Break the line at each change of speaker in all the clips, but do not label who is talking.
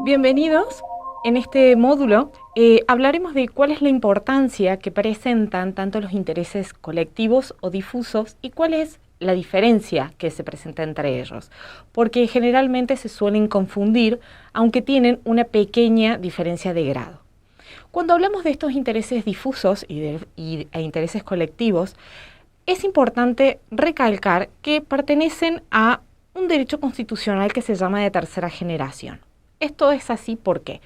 Bienvenidos. En este módulo hablaremos de cuál es la importancia que presentan tanto los intereses colectivos o difusos y cuál es la diferencia que se presenta entre ellos, porque generalmente se suelen confundir, aunque tienen una pequeña diferencia de grado. Cuando hablamos de estos intereses difusos e intereses colectivos, es importante recalcar que pertenecen a un derecho constitucional que se llama de tercera generación. Esto es así porque,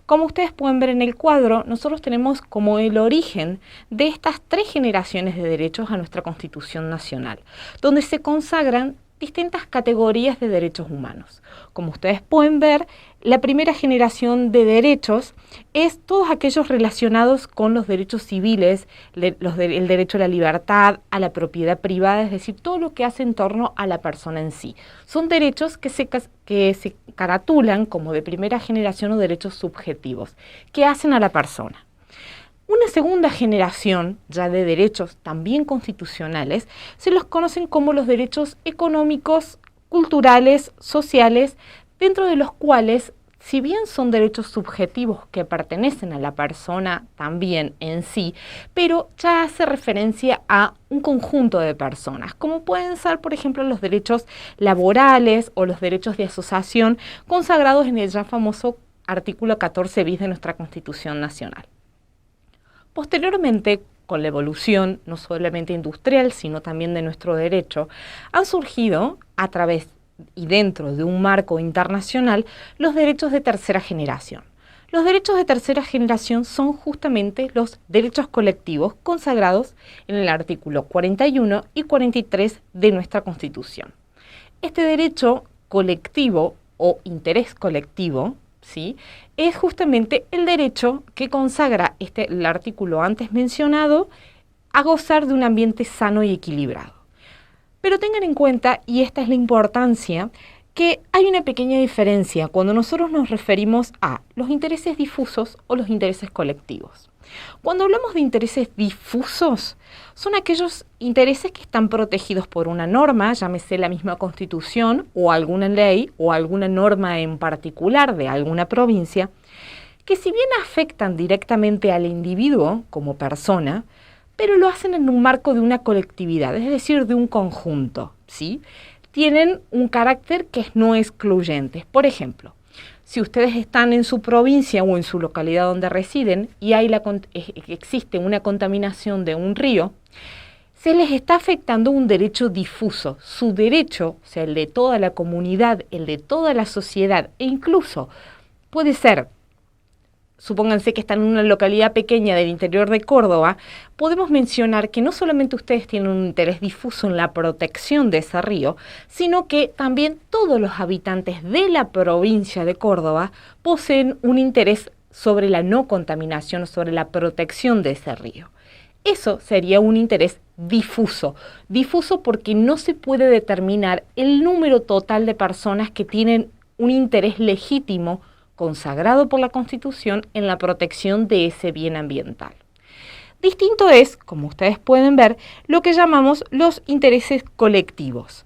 como ustedes pueden ver en el cuadro, nosotros tenemos como el origen de estas 3 generaciones de derechos a nuestra Constitución Nacional, donde se consagran distintas categorías de derechos humanos. Como ustedes pueden ver, la primera generación de derechos es todos aquellos relacionados con los derechos civiles, el derecho a la libertad, a la propiedad privada, es decir, todo lo que hace en torno a la persona en sí. Son derechos que se caratulan como de primera generación o derechos subjetivos, que hacen a la persona. Una segunda generación ya de derechos también constitucionales se los conocen como los derechos económicos, culturales, sociales, dentro de los cuales, si bien son derechos subjetivos que pertenecen a la persona también en sí, pero ya hace referencia a un conjunto de personas, como pueden ser, por ejemplo, los derechos laborales o los derechos de asociación consagrados en el ya famoso artículo 14 bis de nuestra Constitución Nacional. Posteriormente, con la evolución no solamente industrial, sino también de nuestro derecho, han surgido a través y dentro de un marco internacional los derechos de tercera generación. Los derechos de tercera generación son justamente los derechos colectivos consagrados en el artículo 41 y 43 de nuestra Constitución. Este derecho colectivo o interés colectivo, ¿sí?, es justamente el derecho que consagra el artículo antes mencionado a gozar de un ambiente sano y equilibrado. Pero tengan en cuenta, y esta es la importancia, que hay una pequeña diferencia cuando nosotros nos referimos a los intereses difusos o los intereses colectivos. Cuando hablamos de intereses difusos, son aquellos intereses que están protegidos por una norma, llámese la misma Constitución o alguna ley o alguna norma en particular de alguna provincia, que si bien afectan directamente al individuo como persona, pero lo hacen en un marco de una colectividad, es decir, de un conjunto, ¿sí? Tienen un carácter que no excluyente. Por ejemplo, si ustedes están en su provincia o en su localidad donde residen y existe una contaminación de un río, se les está afectando un derecho difuso. Su derecho, o sea, el de toda la comunidad, el de toda la sociedad, e incluso puede ser, supónganse que están en una localidad pequeña del interior de Córdoba, podemos mencionar que no solamente ustedes tienen un interés difuso en la protección de ese río, sino que también todos los habitantes de la provincia de Córdoba poseen un interés sobre la no contaminación, sobre la protección de ese río. Eso sería un interés difuso porque no se puede determinar el número total de personas que tienen un interés legítimo consagrado por la Constitución en la protección de ese bien ambiental. Distinto es, como ustedes pueden ver, lo que llamamos los intereses colectivos.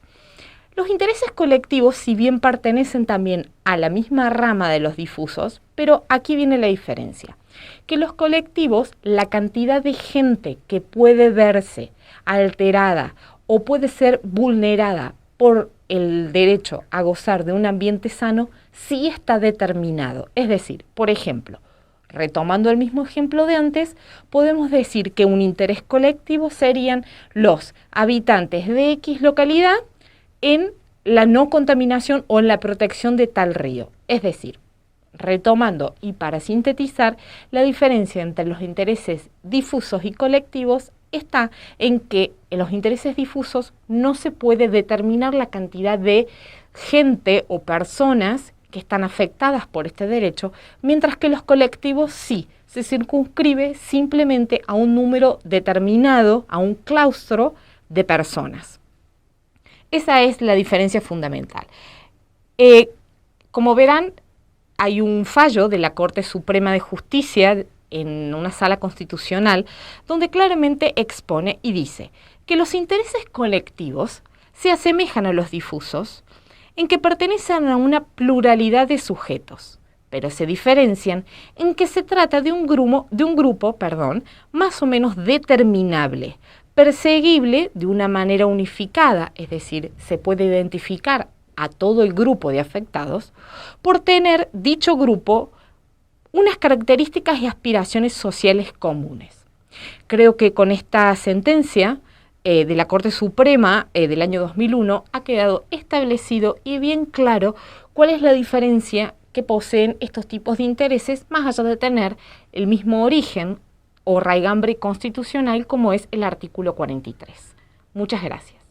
Los intereses colectivos, si bien pertenecen también a la misma rama de los difusos, pero aquí viene la diferencia, que los colectivos, la cantidad de gente que puede verse alterada o puede ser vulnerada por el derecho a gozar de un ambiente sano, sí está determinado. Es decir, por ejemplo, retomando el mismo ejemplo de antes, podemos decir que un interés colectivo serían los habitantes de X localidad en la no contaminación o en la protección de tal río. Es decir, retomando y para sintetizar, la diferencia entre los intereses difusos y colectivos está en que en los intereses difusos no se puede determinar la cantidad de gente o personas que están afectadas por este derecho, mientras que los colectivos sí, se circunscribe simplemente a un número determinado, a un claustro de personas. Esa es la diferencia fundamental. Como verán, hay un fallo de la Corte Suprema de Justicia en una sala constitucional donde claramente expone y dice que los intereses colectivos se asemejan a los difusos en que pertenecen a una pluralidad de sujetos, pero se diferencian en que se trata de un grupo, más o menos determinable, perseguible de una manera unificada, es decir, se puede identificar a todo el grupo de afectados por tener dicho grupo unas características y aspiraciones sociales comunes. Creo que con esta sentencia de la Corte Suprema del año 2001 ha quedado establecido y bien claro cuál es la diferencia que poseen estos tipos de intereses, más allá de tener el mismo origen o raigambre constitucional como es el artículo 43. Muchas gracias.